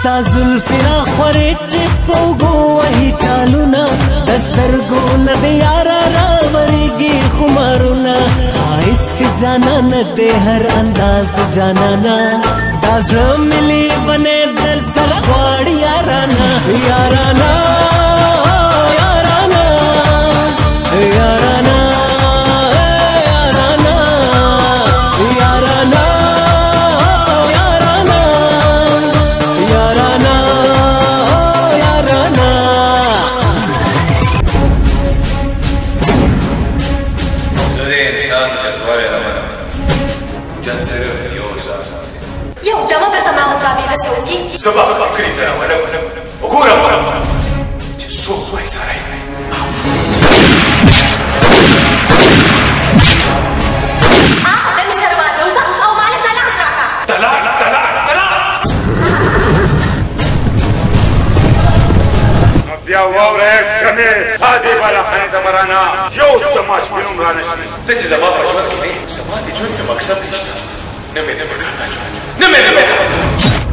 ستا زلفې راخورې چې په اوږو وهي ټالونه د سترګو نه د یاره راورېږي خمارونه ښایست جانانه دی هر انداز د جانانه دا زړه مې لیونی در سره غواړي یارانه یارانه یارانه یارانه یو دمه به زما مقابله سوځي زما فکرې ته راونه وګوره چې څوک وایي سړی ته مې سره واده وکړه او ما له طلاق راکړه طلاق بیا واورئ ګنې تا دې بالا خانې ته مرانه یو تماش مې هم رانه شي ته چې زما په ژوند کې نه زما د ژوند څه مقصد نشته نه مې نه مې کار دا ژوند نه مې نه مې کار